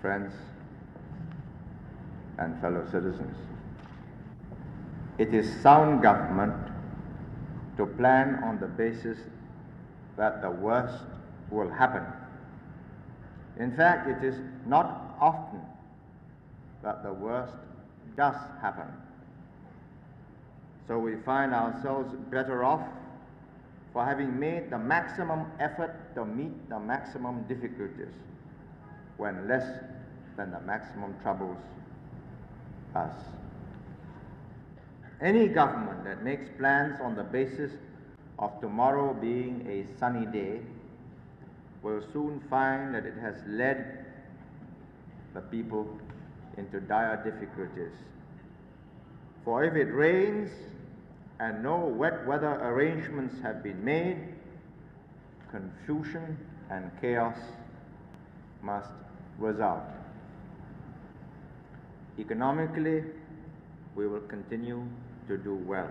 friends, and fellow citizens. It is sound government to plan on the basis that the worst will happen. In fact, it is not often that the worst does happen. So we find ourselves better off for having made the maximum effort to meet the maximum difficulties when less than the maximum troubles us. Any government that makes plans on the basis of tomorrow being a sunny day will soon find that it has led the people into dire difficulties. For if it rains and no wet weather arrangements have been made, confusion and chaos must result. Economically, we will continue to do well,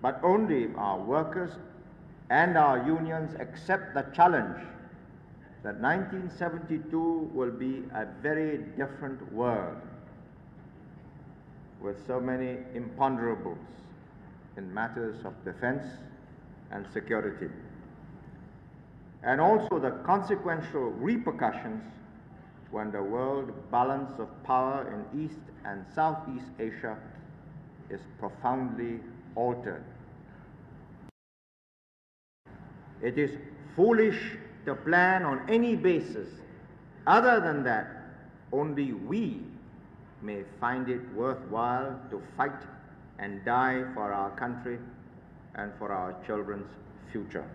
but only if our workers and our unions accept the challenge that 1972 will be a very different world with so many imponderables in matters of defense and security, and also the consequential repercussions when the world balance of power in East and Southeast Asia is profoundly altered. It is foolish to plan on any basis other than that only we may find it worthwhile to fight and die for our country and for our children's future.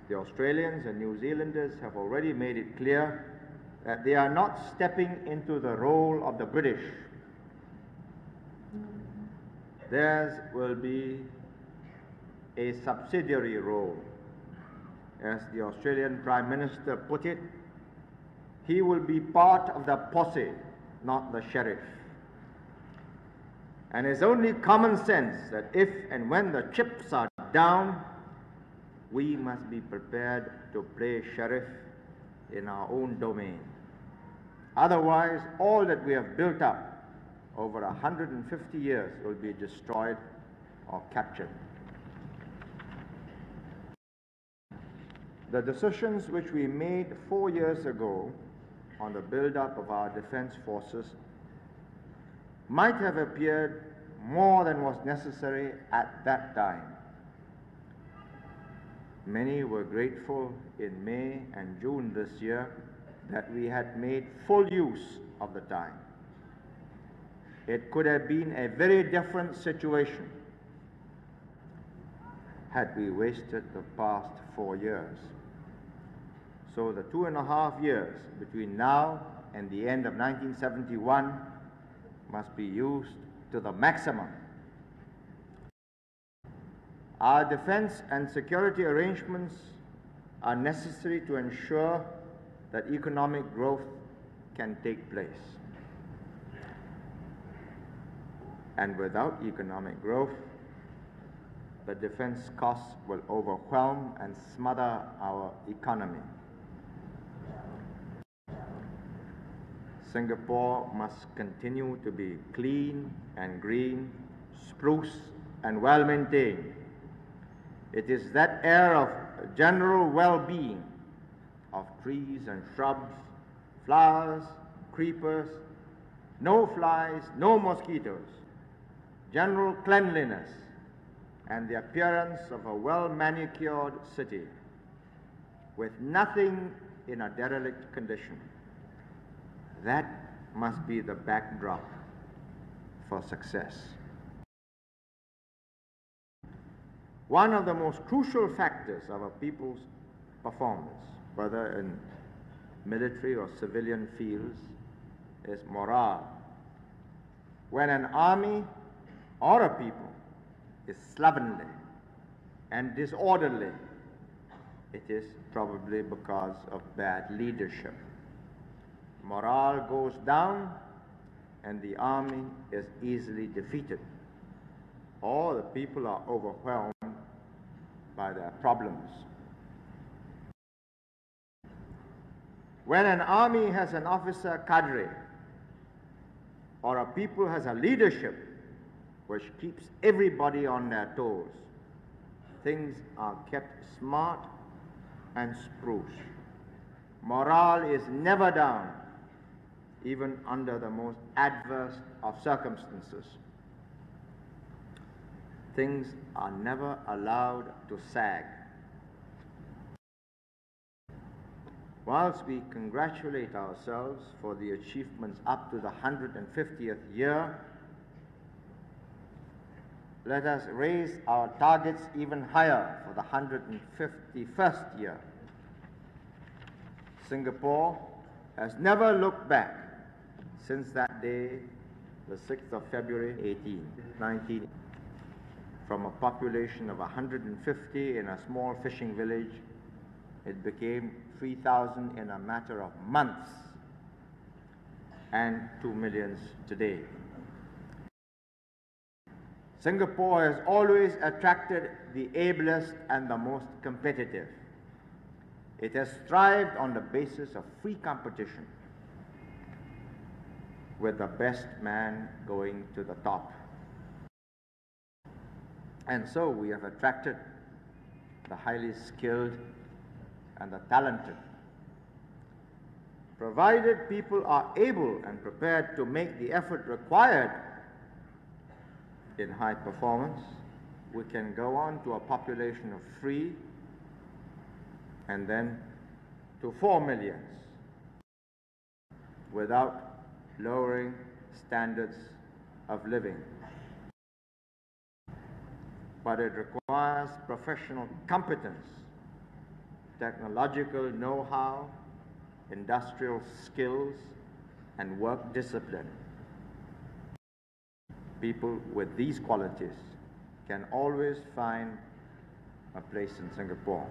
The Australians and New Zealanders have already made it clear that they are not stepping into the role of the British. Theirs will be a subsidiary role. As the Australian Prime Minister put it, he will be part of the posse, not the sheriff. And it's only common sense that if and when the chips are down, we must be prepared to play sheriff in our own domain. Otherwise, all that we have built up over 150 years will be destroyed or captured. The decisions which we made 4 years ago on the build-up of our defense forces might have appeared more than was necessary at that time. Many were grateful in May and June this year that we had made full use of the time. It could have been a very different situation had we wasted the past 4 years. So the 2.5 years between now and the end of 1971 must be used to the maximum. Our defense and security arrangements are necessary to ensure that economic growth can take place. And without economic growth, the defense costs will overwhelm and smother our economy. Singapore must continue to be clean and green, spruce and well maintained. It is that air of general well-being of trees and shrubs, flowers, creepers, no flies, no mosquitoes, general cleanliness, and the appearance of a well-manicured city with nothing in a derelict condition. That must be the backdrop for success. One of the most crucial factors of a people's performance, whether in military or civilian fields, is morale. When an army or a people is slovenly and disorderly, it is probably because of bad leadership. Morale goes down and the army is easily defeated, or the people are overwhelmed by their problems. When an army has an officer cadre, or a people has a leadership which keeps everybody on their toes, things are kept smart and spruce. Morale is never down, even under the most adverse of circumstances. Things are never allowed to sag. Whilst we congratulate ourselves for the achievements up to the 150th year, let us raise our targets even higher for the 151st year. Singapore has never looked back since that day, the 6th of February 19. From a population of 150 in a small fishing village, it became 3,000 in a matter of months, and 2 million today. Singapore has always attracted the ablest and the most competitive. It has thrived on the basis of free competition, with the best man going to the top. And so we have attracted the highly skilled and the talented. Provided people are able and prepared to make the effort required in high performance, we can go on to a population of 3 and then to 4 millions without lowering standards of living. But it requires professional competence, technological know-how, industrial skills, and work discipline. People with these qualities can always find a place in Singapore.